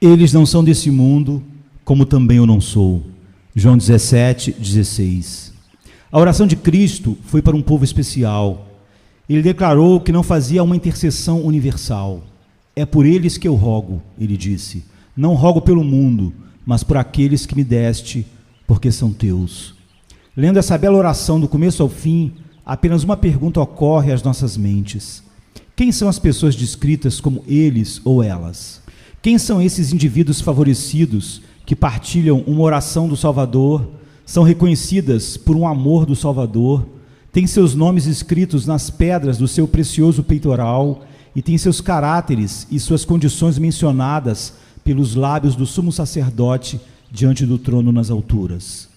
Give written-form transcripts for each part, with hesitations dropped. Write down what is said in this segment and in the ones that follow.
Eles não são desse mundo, como também eu não sou. João 17:16. A oração de Cristo foi para um povo especial. Ele declarou que não fazia uma intercessão universal. É por eles que eu rogo, ele disse. Não rogo pelo mundo, mas por aqueles que me deste, porque são teus. Lendo essa bela oração do começo ao fim, apenas uma pergunta ocorre às nossas mentes. Quem são as pessoas descritas como eles ou elas? Quem são esses indivíduos favorecidos que partilham uma oração do Salvador, são reconhecidas por um amor do Salvador, têm seus nomes escritos nas pedras do seu precioso peitoral e têm seus caráteres e suas condições mencionadas pelos lábios do sumo sacerdote diante do trono nas alturas?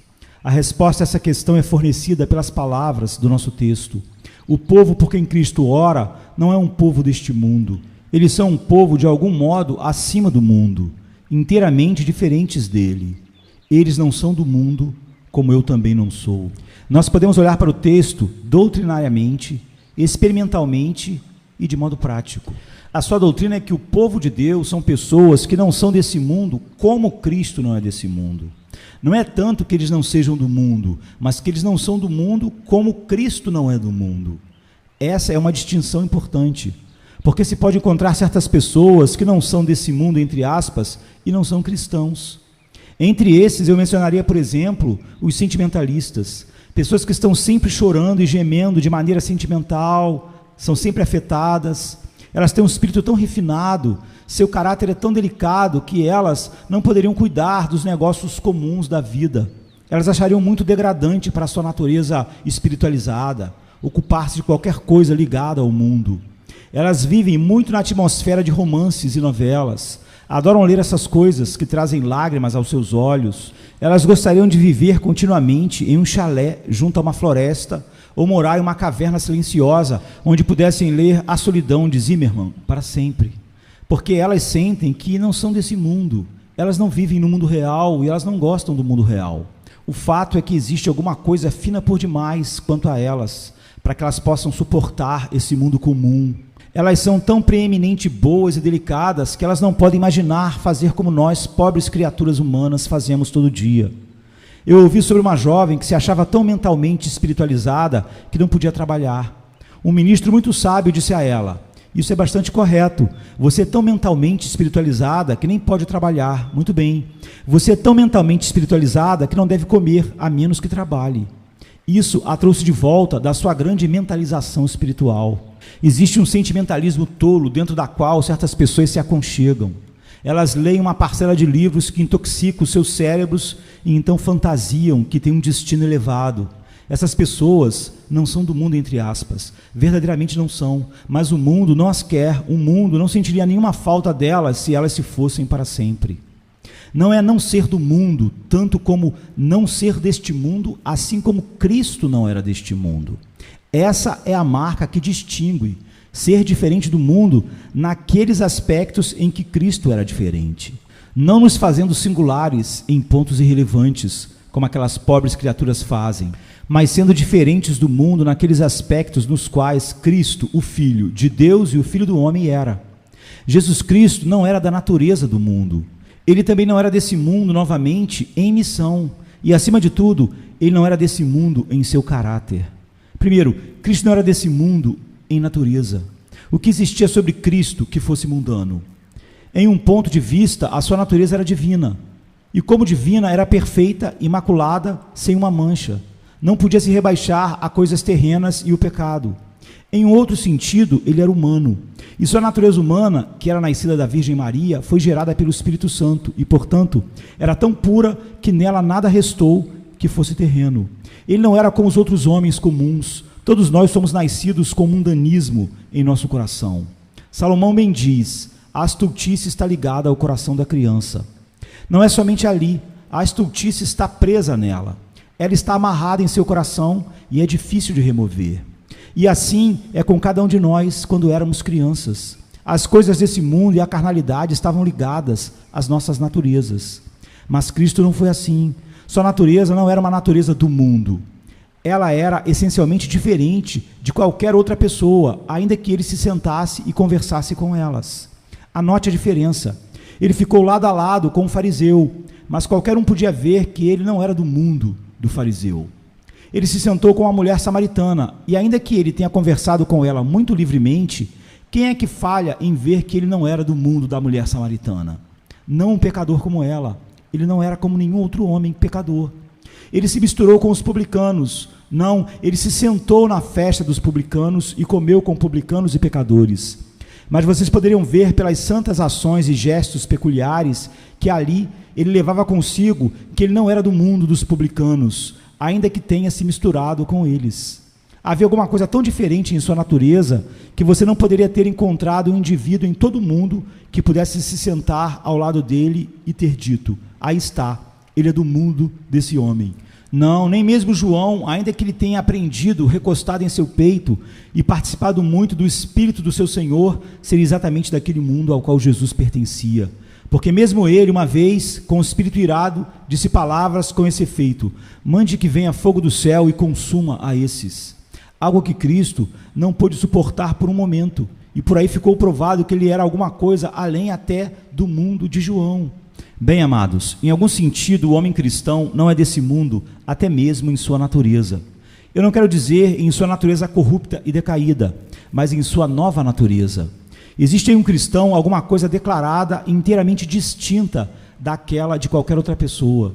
A resposta a essa questão é fornecida pelas palavras do nosso texto. O povo por quem Cristo ora não é um povo deste mundo. Eles são um povo, de algum modo, acima do mundo, inteiramente diferentes dele. Eles não são do mundo, como eu também não sou. Nós podemos olhar para o texto doutrinariamente, experimentalmente e de modo prático. A sua doutrina é que o povo de Deus são pessoas que não são desse mundo, como Cristo não é desse mundo. Não é tanto que eles não sejam do mundo, mas que eles não são do mundo como Cristo não é do mundo. Essa é uma distinção importante, porque se pode encontrar certas pessoas que não são desse mundo, entre aspas, e não são cristãos. Entre esses eu mencionaria, por exemplo, os sentimentalistas, pessoas que estão sempre chorando e gemendo de maneira sentimental, são sempre afetadas, elas têm um espírito tão refinado, seu caráter é tão delicado que elas não poderiam cuidar dos negócios comuns da vida. Elas achariam muito degradante para a sua natureza espiritualizada, ocupar-se de qualquer coisa ligada ao mundo. Elas vivem muito na atmosfera de romances e novelas, adoram ler essas coisas que trazem lágrimas aos seus olhos. Elas gostariam de viver continuamente em um chalé junto a uma floresta ou morar em uma caverna silenciosa onde pudessem ler A Solidão de Zimmermann para sempre, porque elas sentem que não são desse mundo, elas não vivem no mundo real e elas não gostam do mundo real. O fato é que existe alguma coisa fina por demais quanto a elas, para que elas possam suportar esse mundo comum. Elas são tão preeminente boas e delicadas que elas não podem imaginar fazer como nós, pobres criaturas humanas, fazemos todo dia. Eu ouvi sobre uma jovem que se achava tão mentalmente espiritualizada que não podia trabalhar. Um ministro muito sábio disse a ela: isso é bastante correto, você é tão mentalmente espiritualizada que nem pode trabalhar. Muito bem, você é tão mentalmente espiritualizada que não deve comer, a menos que trabalhe. Isso a trouxe de volta da sua grande mentalização espiritual. Existe um sentimentalismo tolo dentro da qual certas pessoas se aconchegam. Elas leem uma parcela de livros que intoxicam os seus cérebros e então fantasiam que têm um destino elevado. Essas pessoas não são do mundo, entre aspas, verdadeiramente não são, mas o mundo não as quer, o mundo não sentiria nenhuma falta delas se elas se fossem para sempre. Não é não ser do mundo, tanto como não ser deste mundo, assim como Cristo não era deste mundo. Essa é a marca que distingue ser diferente do mundo naqueles aspectos em que Cristo era diferente, não nos fazendo singulares em pontos irrelevantes, como aquelas pobres criaturas fazem, mas sendo diferentes do mundo naqueles aspectos nos quais Cristo, o Filho de Deus e o Filho do homem, era. Jesus Cristo não era da natureza do mundo. Ele também não era desse mundo, novamente, em missão. E, acima de tudo, ele não era desse mundo em seu caráter. Primeiro, Cristo não era desse mundo em natureza. O que existia sobre Cristo que fosse mundano? Em um ponto de vista, a sua natureza era divina. E como divina, era perfeita, imaculada, sem uma mancha. Não podia se rebaixar a coisas terrenas e o pecado. Em um outro sentido, ele era humano. E sua natureza humana, que era nascida da Virgem Maria, foi gerada pelo Espírito Santo e, portanto, era tão pura que nela nada restou que fosse terreno. Ele não era como os outros homens comuns. Todos nós somos nascidos com mundanismo em nosso coração. Salomão bem diz: a estultice está ligada ao coração da criança. Não é somente ali, a estultice está presa nela. Ela está amarrada em seu coração e é difícil de remover. E assim é com cada um de nós quando éramos crianças. As coisas desse mundo e a carnalidade estavam ligadas às nossas naturezas. Mas Cristo não foi assim. Sua natureza não era uma natureza do mundo. Ela era essencialmente diferente de qualquer outra pessoa, ainda que ele se sentasse e conversasse com elas. Anote a diferença. Ele ficou lado a lado com o fariseu, mas qualquer um podia ver que ele não era do mundo do fariseu. Ele se sentou com a mulher samaritana, e ainda que ele tenha conversado com ela muito livremente, quem é que falha em ver que ele não era do mundo da mulher samaritana? Não um pecador como ela. Ele não era como nenhum outro homem pecador. Ele se misturou com os publicanos. Não, ele se sentou na festa dos publicanos e comeu com publicanos e pecadores. Mas vocês poderiam ver pelas santas ações e gestos peculiares que ali ele levava consigo que ele não era do mundo dos publicanos, ainda que tenha se misturado com eles. Havia alguma coisa tão diferente em sua natureza que você não poderia ter encontrado um indivíduo em todo o mundo que pudesse se sentar ao lado dele e ter dito: aí está, ele é do mundo desse homem. Não, nem mesmo João, ainda que ele tenha aprendido, recostado em seu peito e participado muito do Espírito do seu Senhor, seria exatamente daquele mundo ao qual Jesus pertencia. Porque mesmo ele, uma vez, com o Espírito irado, disse palavras com esse efeito: mande que venha fogo do céu e consuma a esses. Algo que Cristo não pôde suportar por um momento, e por aí ficou provado que ele era alguma coisa além até do mundo de João. Bem, amados, em algum sentido o homem cristão não é desse mundo, até mesmo em sua natureza. Eu não quero dizer em sua natureza corrupta e decaída, mas em sua nova natureza. Existe em um cristão alguma coisa declarada inteiramente distinta daquela de qualquer outra pessoa.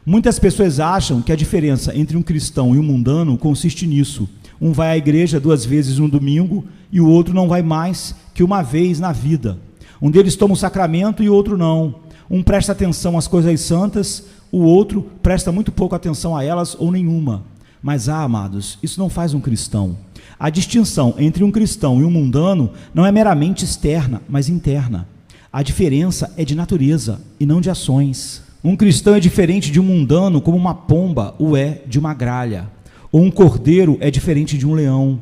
Muitas pessoas acham que a diferença entre um cristão e um mundano consiste nisso. Um vai à igreja 2 vezes no domingo e o outro não vai mais que uma vez na vida. Um deles toma o sacramento e o outro não. Um presta atenção às coisas santas, o outro presta muito pouco atenção a elas ou nenhuma. Mas, amados, isso não faz um cristão. A distinção entre um cristão e um mundano não é meramente externa, mas interna. A diferença é de natureza e não de ações. Um cristão é diferente de um mundano como uma pomba o é de uma gralha. Ou um cordeiro é diferente de um leão.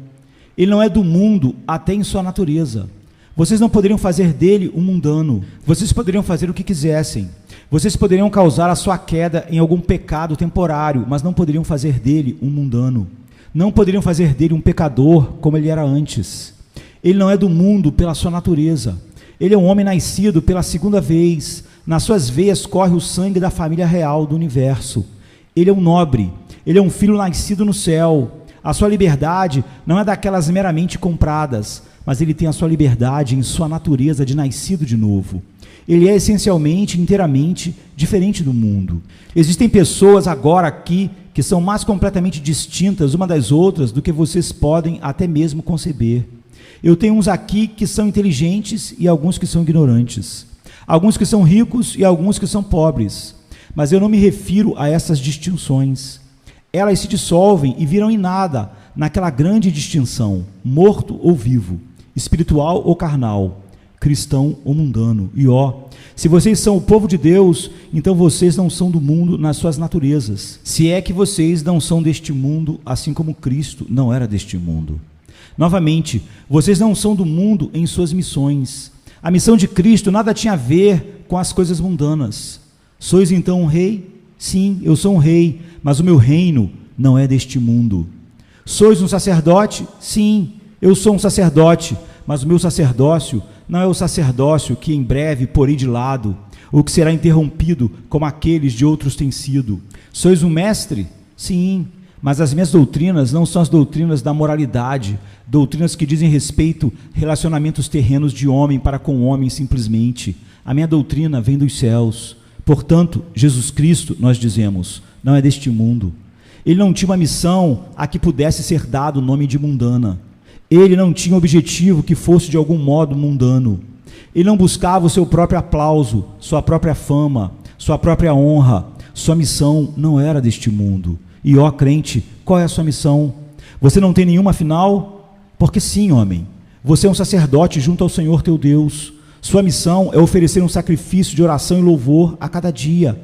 Ele não é do mundo até em sua natureza. Vocês não poderiam fazer dele um mundano. Vocês poderiam fazer o que quisessem. Vocês poderiam causar a sua queda em algum pecado temporário, mas não poderiam fazer dele um mundano. Não poderiam fazer dele um pecador como ele era antes. Ele não é do mundo pela sua natureza. Ele é um homem nascido pela segunda vez. Nas suas veias corre o sangue da família real do universo. Ele é um nobre. Ele é um filho nascido no céu. A sua liberdade não é daquelas meramente compradas, mas ele tem a sua liberdade em sua natureza de nascido de novo. Ele é essencialmente, inteiramente diferente do mundo. Existem pessoas agora aqui que são mais completamente distintas uma das outras do que vocês podem até mesmo conceber. Eu tenho uns aqui que são inteligentes e alguns que são ignorantes. Alguns que são ricos e alguns que são pobres. Mas eu não me refiro a essas distinções. Elas se dissolvem e viram em nada naquela grande distinção: morto ou vivo, espiritual ou carnal, cristão ou mundano. E se vocês são o povo de Deus, então vocês não são do mundo nas suas naturezas. Se é que vocês não são deste mundo, assim como Cristo não era deste mundo. Novamente, vocês não são do mundo em suas missões. A missão de Cristo nada tinha a ver com as coisas mundanas. Sois então um rei? Sim, eu sou um rei, mas o meu reino não é deste mundo. Sois um sacerdote? Sim, eu sou um sacerdote, mas o meu sacerdócio não é o sacerdócio que em breve porei de lado, ou que será interrompido como aqueles de outros têm sido. Sois um mestre? Sim, mas as minhas doutrinas não são as doutrinas da moralidade, doutrinas que dizem respeito a relacionamentos terrenos de homem para com homem simplesmente. A minha doutrina vem dos céus. Portanto, Jesus Cristo, nós dizemos, não é deste mundo. Ele não tinha uma missão a que pudesse ser dado o nome de mundana. Ele não tinha objetivo que fosse de algum modo mundano. Ele não buscava o seu próprio aplauso, sua própria fama, sua própria honra. Sua missão não era deste mundo. E crente, qual é a sua missão? Você não tem nenhuma afinal? Porque sim, homem, você é um sacerdote junto ao Senhor teu Deus. Sua missão é oferecer um sacrifício de oração e louvor a cada dia.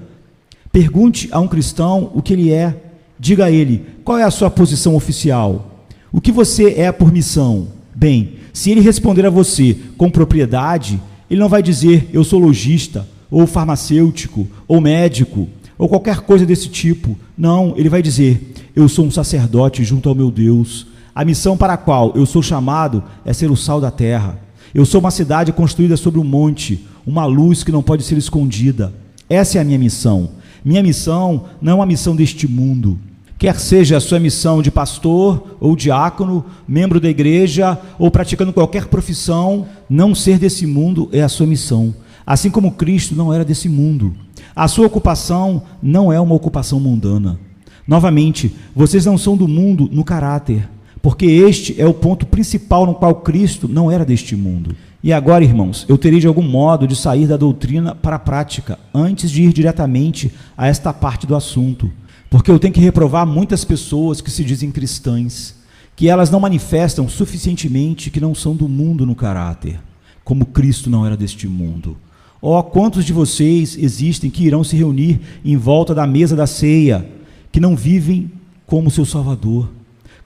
Pergunte a um cristão o que ele é. Diga a ele, qual é a sua posição oficial? O que você é por missão? Bem, se ele responder a você com propriedade, ele não vai dizer, eu sou lojista, ou farmacêutico, ou médico, ou qualquer coisa desse tipo. Não, ele vai dizer, eu sou um sacerdote junto ao meu Deus. A missão para a qual eu sou chamado é ser o sal da terra. Eu sou uma cidade construída sobre um monte, uma luz que não pode ser escondida. Essa é a minha missão. Minha missão não é uma missão deste mundo. Quer seja a sua missão de pastor ou diácono, membro da igreja ou praticando qualquer profissão, não ser desse mundo é a sua missão. Assim como Cristo não era desse mundo. A sua ocupação não é uma ocupação mundana. Novamente, vocês não são do mundo no caráter, porque este é o ponto principal no qual Cristo não era deste mundo. E agora, irmãos, eu terei de algum modo de sair da doutrina para a prática, antes de ir diretamente a esta parte do assunto, porque eu tenho que reprovar muitas pessoas que se dizem cristãs, que elas não manifestam suficientemente que não são do mundo no caráter, como Cristo não era deste mundo. Oh, quantos de vocês existem que irão se reunir em volta da mesa da ceia, que não vivem como seu Salvador?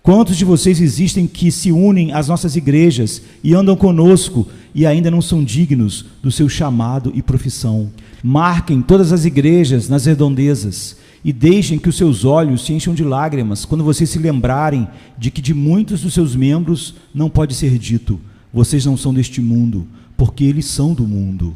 Quantos de vocês existem que se unem às nossas igrejas e andam conosco e ainda não são dignos do seu chamado e profissão? Marquem todas as igrejas nas redondezas e deixem que os seus olhos se encham de lágrimas quando vocês se lembrarem de que de muitos dos seus membros não pode ser dito: vocês não são deste mundo, porque eles são do mundo.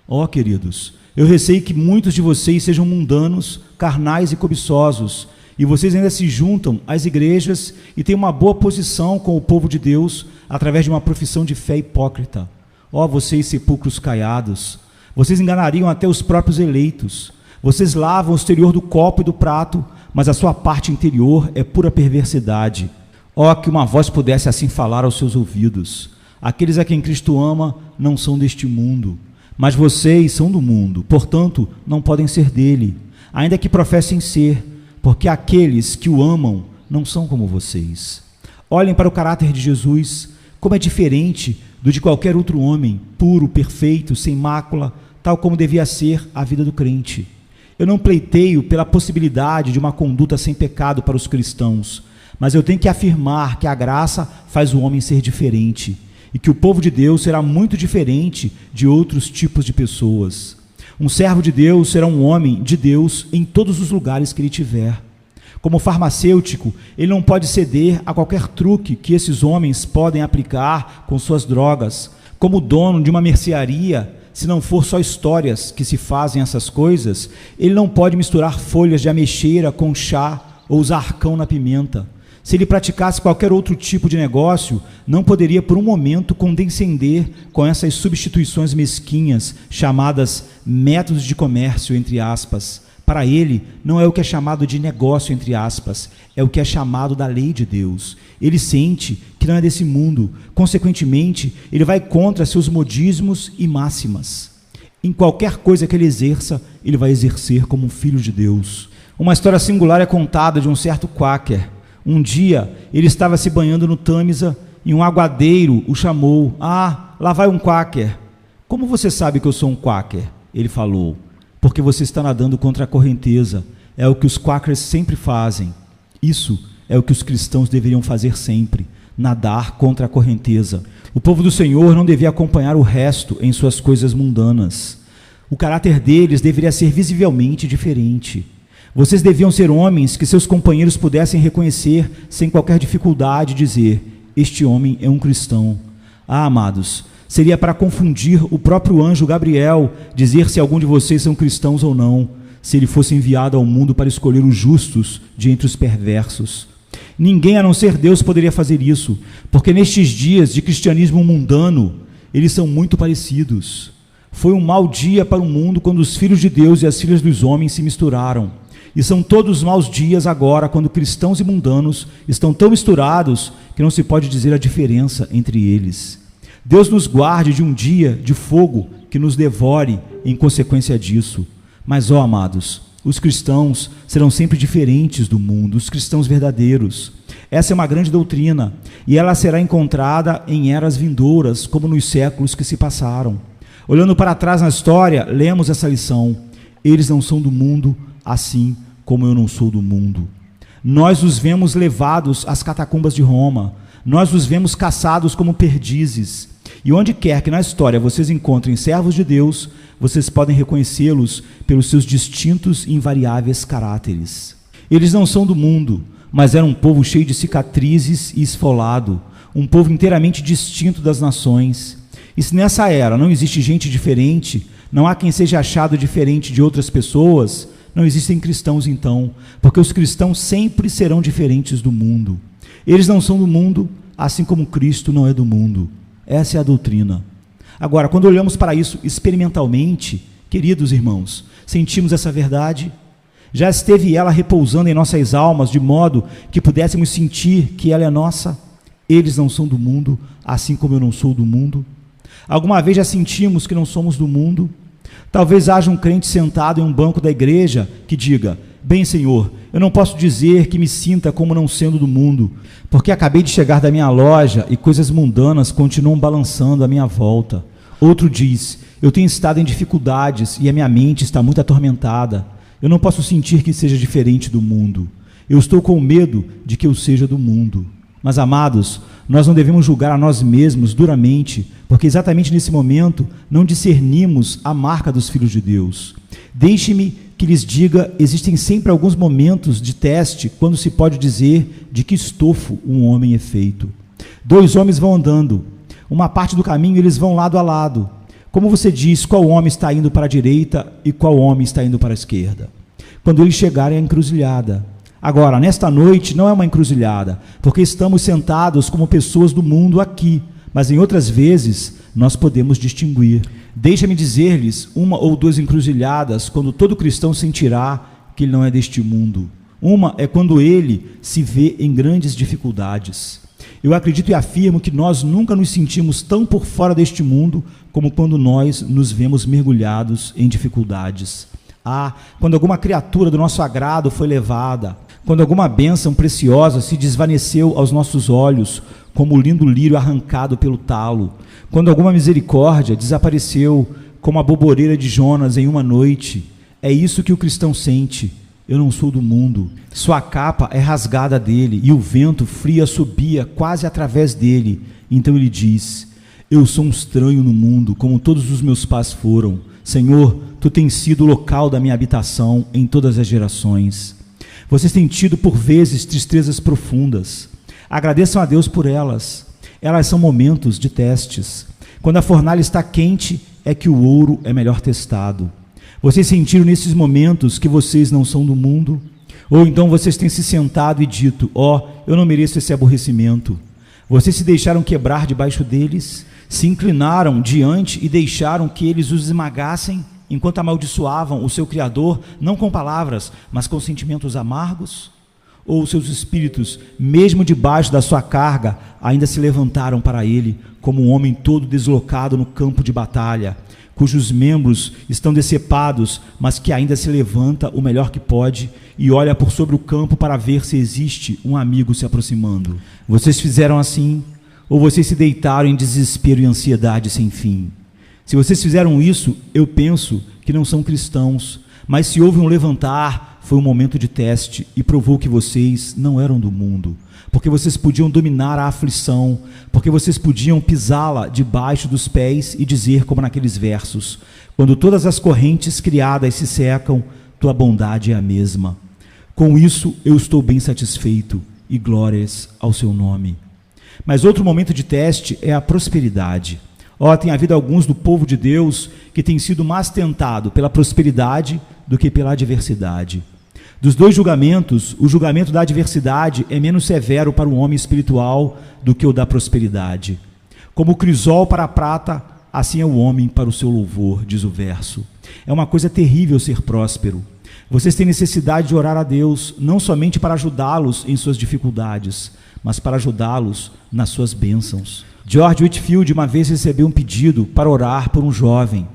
Ó, queridos, eu receio que muitos de vocês sejam mundanos, carnais e cobiçosos, e vocês ainda se juntam às igrejas e têm uma boa posição com o povo de Deus através de uma profissão de fé hipócrita. Ó, vocês sepulcros caiados, vocês enganariam até os próprios eleitos. Vocês lavam o exterior do copo e do prato, mas a sua parte interior é pura perversidade. Ó, que uma voz pudesse assim falar aos seus ouvidos: aqueles a quem Cristo ama não são deste mundo, mas vocês são do mundo, portanto não podem ser dele, ainda que professem ser, porque aqueles que o amam não são como vocês. Olhem para o caráter de Jesus, como é diferente do de qualquer outro homem, puro, perfeito, sem mácula, tal como devia ser a vida do crente. Eu não pleiteio pela possibilidade de uma conduta sem pecado para os cristãos, mas eu tenho que afirmar que a graça faz o homem ser diferente, e que o povo de Deus será muito diferente de outros tipos de pessoas. Um servo de Deus será um homem de Deus em todos os lugares que ele tiver. Como farmacêutico, ele não pode ceder a qualquer truque que esses homens podem aplicar com suas drogas. Como dono de uma mercearia, se não for só histórias que se fazem essas coisas, ele não pode misturar folhas de ameixeira com chá ou usar cão na pimenta. Se ele praticasse qualquer outro tipo de negócio, não poderia por um momento condescender com essas substituições mesquinhas, chamadas métodos de comércio, entre aspas. Para ele, não é o que é chamado de negócio, entre aspas, é o que é chamado da lei de Deus. Ele sente que não é desse mundo, consequentemente, ele vai contra seus modismos e máximas. Em qualquer coisa que ele exerça, ele vai exercer como um filho de Deus. Uma história singular é contada de um certo quaker. Um dia, ele estava se banhando no Tâmisa e um aguadeiro o chamou. Ah, lá vai um quaker. Como você sabe que eu sou um quaker? Ele falou. Porque você está nadando contra a correnteza. É o que os quakers sempre fazem. Isso é o que os cristãos deveriam fazer sempre, nadar contra a correnteza. O povo do Senhor não devia acompanhar o resto em suas coisas mundanas. O caráter deles deveria ser visivelmente diferente. Vocês deviam ser homens que seus companheiros pudessem reconhecer sem qualquer dificuldade e dizer: este homem é um cristão. Ah, amados, seria para confundir o próprio anjo Gabriel dizer se algum de vocês são cristãos ou não, se ele fosse enviado ao mundo para escolher os justos de entre os perversos. Ninguém a não ser Deus poderia fazer isso, porque nestes dias de cristianismo mundano, eles são muito parecidos. Foi um mau dia para o mundo quando os filhos de Deus e as filhas dos homens se misturaram. E são todos maus dias agora, quando cristãos e mundanos estão tão misturados que não se pode dizer a diferença entre eles. Deus nos guarde de um dia de fogo que nos devore em consequência disso. Mas, ó amados, os cristãos serão sempre diferentes do mundo, os cristãos verdadeiros. Essa é uma grande doutrina, e ela será encontrada em eras vindouras, como nos séculos que se passaram. Olhando para trás na história, lemos essa lição: eles não são do mundo, assim como eu não sou do mundo. Nós os vemos levados às catacumbas de Roma, nós os vemos caçados como perdizes, e onde quer que na história vocês encontrem servos de Deus, vocês podem reconhecê-los pelos seus distintos e invariáveis caráteres. Eles não são do mundo, mas eram um povo cheio de cicatrizes e esfolado, um povo inteiramente distinto das nações. E se nessa era não existe gente diferente, não há quem seja achado diferente de outras pessoas, não existem cristãos então, porque os cristãos sempre serão diferentes do mundo. Eles não são do mundo, assim como Cristo não é do mundo. Essa é a doutrina. Agora, quando olhamos para isso experimentalmente, queridos irmãos, sentimos essa verdade? Já esteve ela repousando em nossas almas, de modo que pudéssemos sentir que ela é nossa? Eles não são do mundo, assim como eu não sou do mundo. Alguma vez já sentimos que não somos do mundo? Talvez haja um crente sentado em um banco da igreja que diga: bem, Senhor, eu não posso dizer que me sinta como não sendo do mundo, porque acabei de chegar da minha loja e coisas mundanas continuam balançando à minha volta. Outro diz: eu tenho estado em dificuldades e a minha mente está muito atormentada. Eu não posso sentir que seja diferente do mundo. Eu estou com medo de que eu seja do mundo. Mas, amados, nós não devemos julgar a nós mesmos duramente, porque exatamente nesse momento não discernimos a marca dos filhos de Deus. Deixe-me que lhes diga, existem sempre alguns momentos de teste quando se pode dizer de que estofo um homem é feito. Dois homens vão andando, uma parte do caminho eles vão lado a lado. Como você diz qual homem está indo para a direita e qual homem está indo para a esquerda? Quando eles chegarem à encruzilhada. Agora, nesta noite não é uma encruzilhada, porque estamos sentados como pessoas do mundo aqui, mas em outras vezes nós podemos distinguir. Deixa-me dizer-lhes uma ou duas encruzilhadas quando todo cristão sentirá que ele não é deste mundo. Uma é quando ele se vê em grandes dificuldades. Eu acredito e afirmo que nós nunca nos sentimos tão por fora deste mundo como quando nós nos vemos mergulhados em dificuldades. Quando alguma criatura do nosso agrado foi levada, quando alguma bênção preciosa se desvaneceu aos nossos olhos, como o lindo lírio arrancado pelo talo, quando alguma misericórdia desapareceu, como a boboreira de Jonas em uma noite. É isso que o cristão sente. Eu não sou do mundo. Sua capa é rasgada dele, e o vento frio subia quase através dele. Então ele diz: eu sou um estranho no mundo, como todos os meus pais foram. Senhor, tu tens sido o local da minha habitação em todas as gerações. Vocês têm tido por vezes tristezas profundas. Agradeçam a Deus por elas. Elas são momentos de testes. Quando a fornalha está quente, é que o ouro é melhor testado. Vocês sentiram nesses momentos que vocês não são do mundo? Ou então vocês têm se sentado e dito: eu não mereço esse aborrecimento. Vocês se deixaram quebrar debaixo deles? Se inclinaram diante e deixaram que eles os esmagassem, enquanto amaldiçoavam o seu Criador, não com palavras, mas com sentimentos amargos? Ou seus espíritos, mesmo debaixo da sua carga, ainda se levantaram para ele, como um homem todo deslocado no campo de batalha, cujos membros estão decepados, mas que ainda se levanta o melhor que pode e olha por sobre o campo para ver se existe um amigo se aproximando? Vocês fizeram assim, ou vocês se deitaram em desespero e ansiedade sem fim? Se vocês fizeram isso, eu penso que não são cristãos, mas se houve um levantar, foi um momento de teste e provou que vocês não eram do mundo, porque vocês podiam dominar a aflição, porque vocês podiam pisá-la debaixo dos pés e dizer como naqueles versos: quando todas as correntes criadas se secam, tua bondade é a mesma. Com isso eu estou bem satisfeito e glórias ao seu nome. Mas outro momento de teste é a prosperidade. Tem havido alguns do povo de Deus que têm sido mais tentados pela prosperidade do que pela adversidade. Dos dois julgamentos, o julgamento da adversidade é menos severo para o homem espiritual do que o da prosperidade. Como o crisol para a prata, assim é o homem para o seu louvor, diz o verso. É uma coisa terrível ser próspero. Vocês têm necessidade de orar a Deus, não somente para ajudá-los em suas dificuldades, mas para ajudá-los nas suas bênçãos. George Whitefield uma vez recebeu um pedido para orar por um jovem.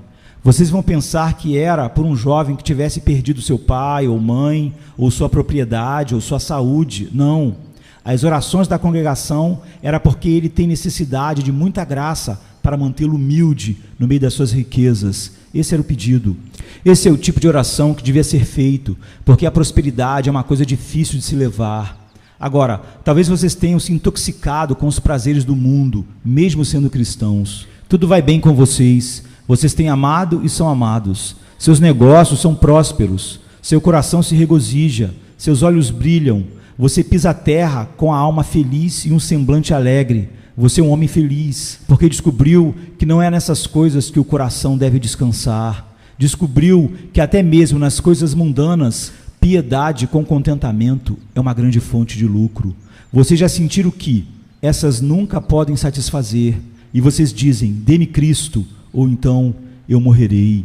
Vocês vão pensar que era por um jovem que tivesse perdido seu pai ou mãe, ou sua propriedade, ou sua saúde. Não. As orações da congregação era porque ele tem necessidade de muita graça para mantê-lo humilde no meio das suas riquezas. Esse era o pedido. Esse é o tipo de oração que devia ser feito, porque a prosperidade é uma coisa difícil de se levar. Agora, talvez vocês tenham se intoxicado com os prazeres do mundo, mesmo sendo cristãos. Tudo vai bem com vocês. Vocês têm amado e são amados. Seus negócios são prósperos. Seu coração se regozija. Seus olhos brilham. Você pisa a terra com a alma feliz e um semblante alegre. Você é um homem feliz, porque descobriu que não é nessas coisas que o coração deve descansar. Descobriu que até mesmo nas coisas mundanas, piedade com contentamento é uma grande fonte de lucro. Vocês já sentiram que essas nunca podem satisfazer, e vocês dizem, dê-me Cristo, ou então eu morrerei.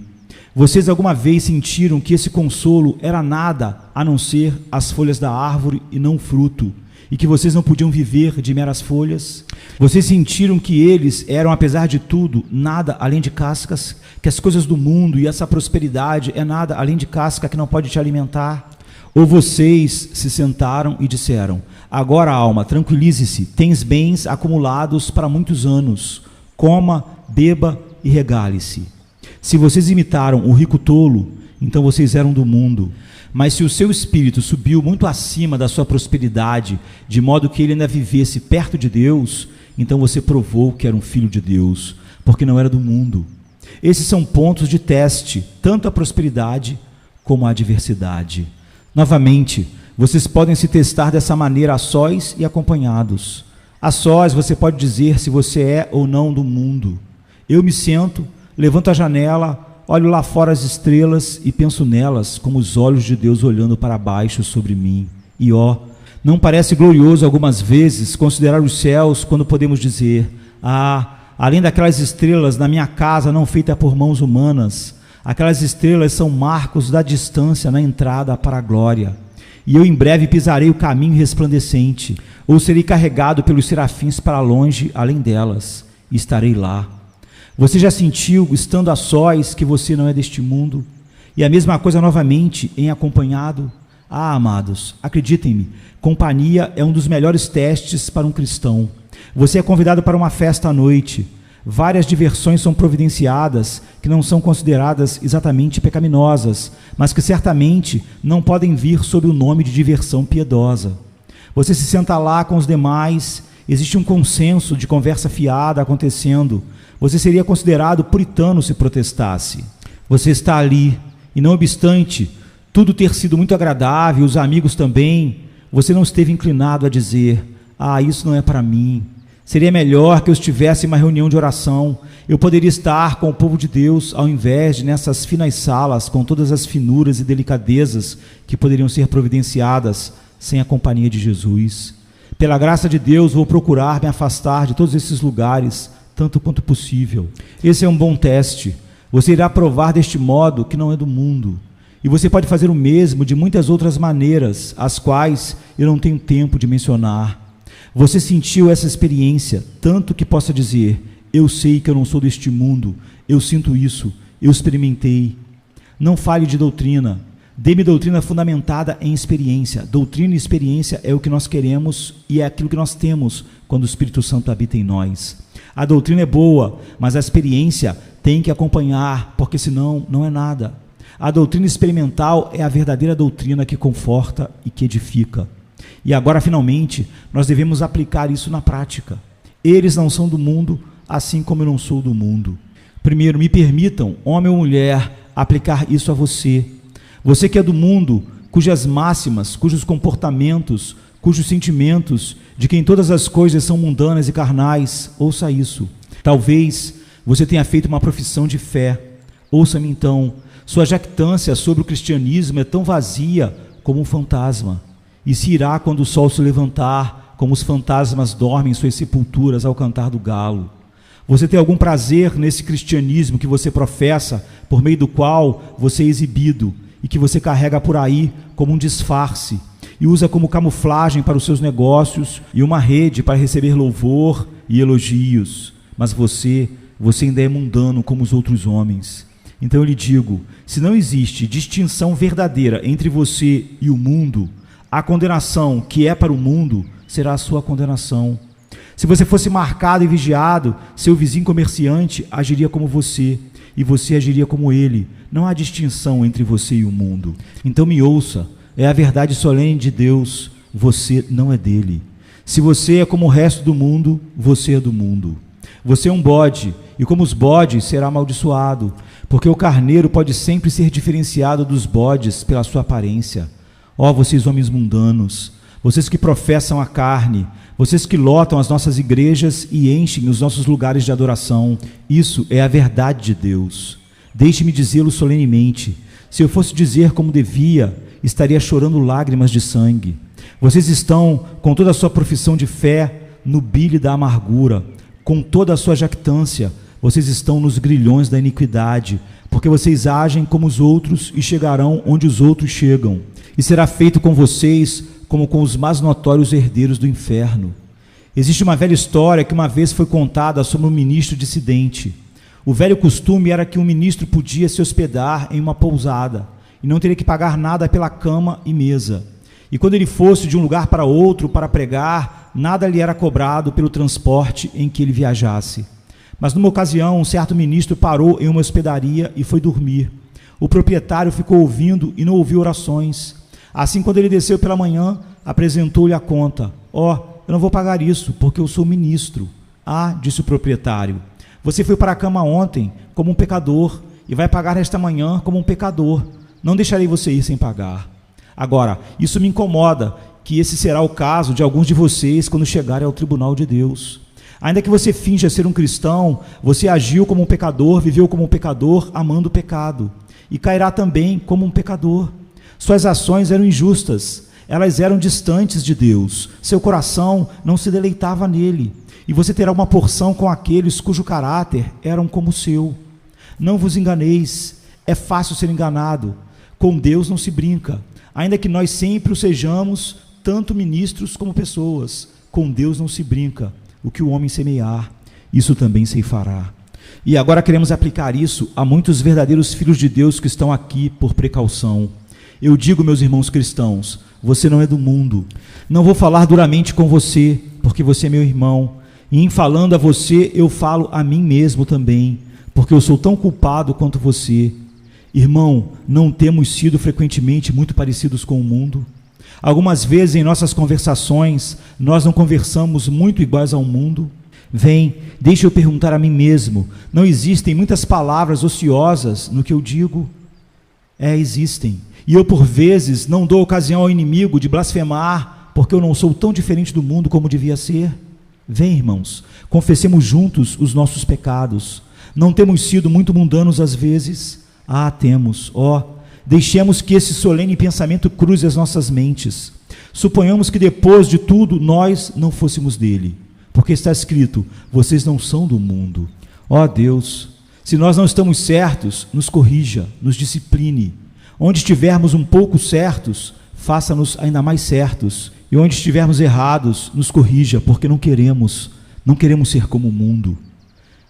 Vocês alguma vez sentiram que esse consolo era nada a não ser as folhas da árvore e não o fruto, e que vocês não podiam viver de meras folhas? Vocês sentiram que eles eram, apesar de tudo, nada além de cascas, que as coisas do mundo e essa prosperidade é nada além de casca que não pode te alimentar? Ou vocês se sentaram e disseram, agora, alma, tranquilize-se, tens bens acumulados para muitos anos, coma, beba e regale-se. Se vocês imitaram o rico tolo, então vocês eram do mundo. Mas se o seu espírito subiu muito acima da sua prosperidade, de modo que ele ainda vivesse perto de Deus, então você provou que era um filho de Deus, porque não era do mundo. Esses são pontos de teste, tanto a prosperidade como a adversidade. Novamente, vocês podem se testar dessa maneira a sós e acompanhados. A sós você pode dizer se você é ou não do mundo. Eu me sento, levanto a janela, olho lá fora as estrelas e penso nelas como os olhos de Deus olhando para baixo sobre mim. E não parece glorioso algumas vezes considerar os céus quando podemos dizer, além daquelas estrelas na minha casa não feita por mãos humanas, aquelas estrelas são marcos da distância na entrada para a glória. E eu em breve pisarei o caminho resplandecente, ou serei carregado pelos serafins para longe além delas, e estarei lá. Você já sentiu, estando a sós, que você não é deste mundo? E a mesma coisa novamente em acompanhado? Amados, acreditem-me, companhia é um dos melhores testes para um cristão. Você é convidado para uma festa à noite. Várias diversões são providenciadas que não são consideradas exatamente pecaminosas, mas que certamente não podem vir sob o nome de diversão piedosa. Você se senta lá com os demais, existe um consenso de conversa fiada acontecendo. Você seria considerado puritano se protestasse. Você está ali, e não obstante tudo ter sido muito agradável, os amigos também, você não esteve inclinado a dizer, isso não é para mim. Seria melhor que eu estivesse em uma reunião de oração. Eu poderia estar com o povo de Deus, ao invés de nessas finas salas, com todas as finuras e delicadezas que poderiam ser providenciadas sem a companhia de Jesus. Pela graça de Deus, vou procurar me afastar de todos esses lugares, tanto quanto possível. Esse é um bom teste. Você irá provar deste modo que não é do mundo. E você pode fazer o mesmo de muitas outras maneiras, as quais eu não tenho tempo de mencionar. Você sentiu essa experiência, tanto que possa dizer, eu sei que eu não sou deste mundo, eu sinto isso, eu experimentei. Não fale de doutrina, dê-me doutrina fundamentada em experiência. Doutrina e experiência é o que nós queremos e é aquilo que nós temos quando o Espírito Santo habita em nós. A doutrina é boa, mas a experiência tem que acompanhar, porque senão não é nada. A doutrina experimental é a verdadeira doutrina que conforta e que edifica. E agora, finalmente, nós devemos aplicar isso na prática. Eles não são do mundo, assim como eu não sou do mundo. Primeiro, me permitam, homem ou mulher, aplicar isso a você. Você que é do mundo, cujas máximas, cujos comportamentos, cujos sentimentos, de quem todas as coisas são mundanas e carnais, ouça isso. Talvez você tenha feito uma profissão de fé. Ouça-me então, sua jactância sobre o cristianismo é tão vazia como um fantasma. E se irá quando o sol se levantar, como os fantasmas dormem em suas sepulturas ao cantar do galo. Você tem algum prazer nesse cristianismo que você professa, por meio do qual você é exibido e que você carrega por aí como um disfarce e usa como camuflagem para os seus negócios e uma rede para receber louvor e elogios. Mas você ainda é mundano como os outros homens. Então eu lhe digo, se não existe distinção verdadeira entre você e o mundo, a condenação que é para o mundo será a sua condenação. Se você fosse marcado e vigiado, seu vizinho comerciante agiria como você, e você agiria como ele. Não há distinção entre você e o mundo. Então me ouça, é a verdade solene de Deus, você não é dele. Se você é como o resto do mundo, você é do mundo. Você é um bode, e como os bodes será amaldiçoado, porque o carneiro pode sempre ser diferenciado dos bodes pela sua aparência. Ó, vocês homens mundanos, vocês que professam a carne, vocês que lotam as nossas igrejas e enchem os nossos lugares de adoração. Isso é a verdade de Deus. Deixe-me dizê-lo solenemente. Se eu fosse dizer como devia, estaria chorando lágrimas de sangue. Vocês estão, com toda a sua profissão de fé, no bile da amargura. Com toda a sua jactância, vocês estão nos grilhões da iniquidade, porque vocês agem como os outros e chegarão onde os outros chegam. E será feito com vocês como com os mais notórios herdeiros do inferno. Existe uma velha história que uma vez foi contada sobre um ministro dissidente. O velho costume era que um ministro podia se hospedar em uma pousada e não teria que pagar nada pela cama e mesa. E quando ele fosse de um lugar para outro para pregar, nada lhe era cobrado pelo transporte em que ele viajasse. Mas numa ocasião, um certo ministro parou em uma hospedaria e foi dormir. O proprietário ficou ouvindo e não ouviu orações. Assim, quando ele desceu pela manhã, apresentou-lhe a conta. Eu não vou pagar isso, porque eu sou ministro. Ah, disse o proprietário, você foi para a cama ontem como um pecador e vai pagar esta manhã como um pecador. Não deixarei você ir sem pagar. Agora, isso me incomoda, que esse será o caso de alguns de vocês quando chegarem ao tribunal de Deus. Ainda que você finja ser um cristão, você agiu como um pecador, viveu como um pecador, amando o pecado. E cairá também como um pecador. Suas ações eram injustas, elas eram distantes de Deus. Seu coração não se deleitava nele. E você terá uma porção com aqueles cujo caráter eram como o seu. Não vos enganeis, é fácil ser enganado. Com Deus não se brinca. Ainda que nós sempre o sejamos, tanto ministros como pessoas, com Deus não se brinca. O que o homem semear, isso também ceifará. E agora queremos aplicar isso a muitos verdadeiros filhos de Deus que estão aqui por precaução. Eu digo, meus irmãos cristãos, você não é do mundo. Não vou falar duramente com você, porque você é meu irmão. E em falando a você, eu falo a mim mesmo também, porque eu sou tão culpado quanto você. Irmão, não temos sido frequentemente muito parecidos com o mundo? Algumas vezes em nossas conversações, nós não conversamos muito iguais ao mundo? Vem, deixa eu perguntar a mim mesmo, não existem muitas palavras ociosas no que eu digo? Existem. E eu, por vezes, não dou ocasião ao inimigo de blasfemar, porque eu não sou tão diferente do mundo como devia ser? Vem, irmãos, confessemos juntos os nossos pecados. Não temos sido muito mundanos às vezes? Temos. Deixemos que esse solene pensamento cruze as nossas mentes. Suponhamos que depois de tudo nós não fôssemos dele, porque está escrito, vocês não são do mundo. Deus, se nós não estamos certos, nos corrija, nos discipline. Onde estivermos um pouco certos, faça-nos ainda mais certos. E onde estivermos errados, nos corrija, porque não queremos ser como o mundo.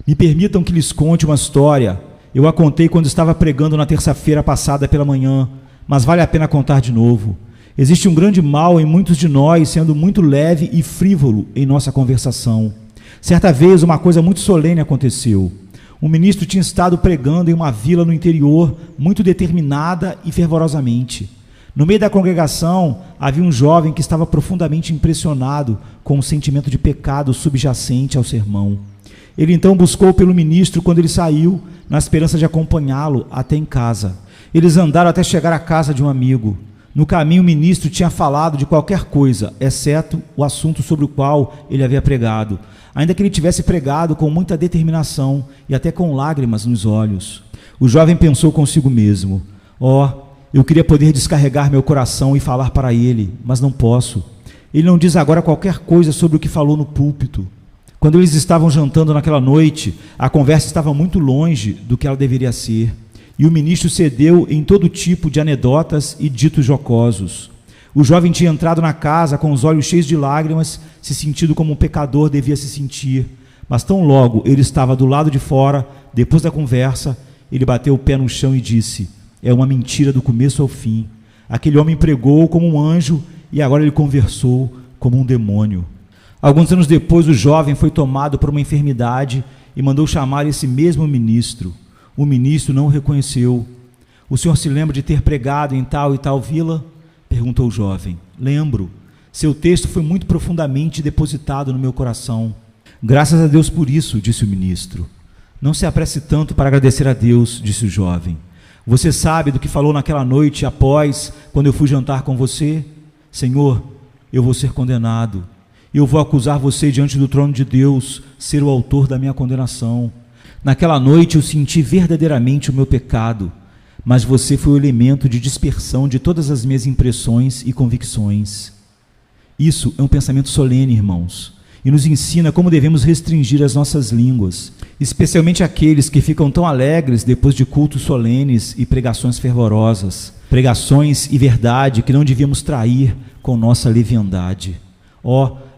Me permitam que lhes conte uma história. Eu a contei quando estava pregando na terça-feira passada pela manhã, mas vale a pena contar de novo. Existe um grande mal em muitos de nós, sendo muito leve e frívolo em nossa conversação. Certa vez, uma coisa muito solene aconteceu. Um ministro tinha estado pregando em uma vila no interior, muito determinada e fervorosamente. No meio da congregação, havia um jovem que estava profundamente impressionado com o sentimento de pecado subjacente ao sermão. Ele então buscou pelo ministro quando ele saiu, na esperança de acompanhá-lo até em casa. Eles andaram até chegar à casa de um amigo. No caminho, o ministro tinha falado de qualquer coisa, exceto o assunto sobre o qual ele havia pregado, ainda que ele tivesse pregado com muita determinação e até com lágrimas nos olhos. O jovem pensou consigo mesmo, eu queria poder descarregar meu coração e falar para ele, mas não posso. Ele não diz agora qualquer coisa sobre o que falou no púlpito. Quando eles estavam jantando naquela noite, a conversa estava muito longe do que ela deveria ser, e o ministro cedeu em todo tipo de anedotas e ditos jocosos. O jovem tinha entrado na casa com os olhos cheios de lágrimas, se sentindo como um pecador devia se sentir, mas tão logo ele estava do lado de fora, depois da conversa, ele bateu o pé no chão e disse, é uma mentira do começo ao fim. Aquele homem pregou como um anjo e agora ele conversou como um demônio. Alguns anos depois, o jovem foi tomado por uma enfermidade e mandou chamar esse mesmo ministro. O ministro não o reconheceu. O senhor se lembra de ter pregado em tal e tal vila? Perguntou o jovem. Lembro. Seu texto foi muito profundamente depositado no meu coração. Graças a Deus por isso, disse o ministro. Não se apresse tanto para agradecer a Deus, disse o jovem. Você sabe do que falou naquela noite após, quando eu fui jantar com você? Senhor, eu vou ser condenado. Eu vou acusar você diante do trono de Deus, ser o autor da minha condenação. Naquela noite eu senti verdadeiramente o meu pecado, mas você foi o elemento de dispersão de todas as minhas impressões e convicções. Isso é um pensamento solene, irmãos, e nos ensina como devemos restringir as nossas línguas, especialmente aqueles que ficam tão alegres depois de cultos solenes e pregações fervorosas, pregações e verdade que não devíamos trair com nossa leviandade.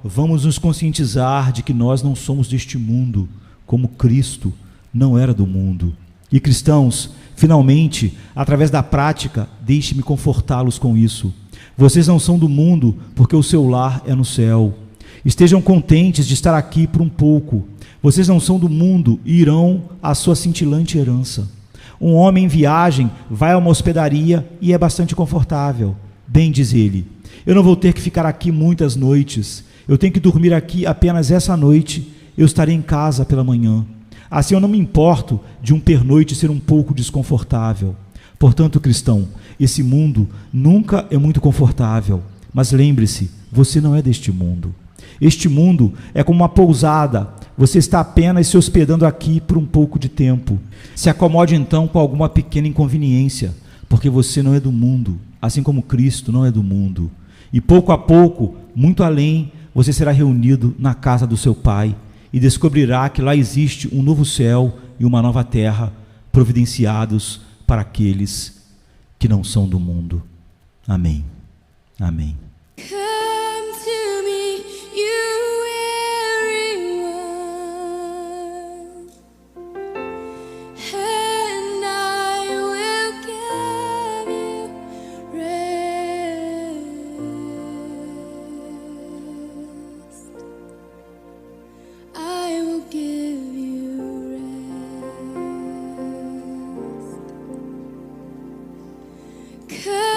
Vamos nos conscientizar de que nós não somos deste mundo, como Cristo não era do mundo. E cristãos, finalmente, através da prática, deixe-me confortá-los com isso. Vocês não são do mundo, porque o seu lar é no céu. Estejam contentes de estar aqui por um pouco. Vocês não são do mundo e irão à sua cintilante herança. Um homem em viagem vai a uma hospedaria e é bastante confortável. Bem, diz ele, eu não vou ter que ficar aqui muitas noites. Eu tenho que dormir aqui apenas essa noite. Eu estarei em casa pela manhã. Assim eu não me importo de um pernoite ser um pouco desconfortável. Portanto, cristão, esse mundo nunca é muito confortável. Mas lembre-se, você não é deste mundo. Este mundo é como uma pousada. Você está apenas se hospedando aqui por um pouco de tempo. Se acomode então com alguma pequena inconveniência, porque você não é do mundo, assim como Cristo não é do mundo. E pouco a pouco, muito além, você será reunido na casa do seu Pai e descobrirá que lá existe um novo céu e uma nova terra, providenciados para aqueles que não são do mundo. Amém. Amém. Come to me, you weary one, and I will give you rest. I will give you rest. Come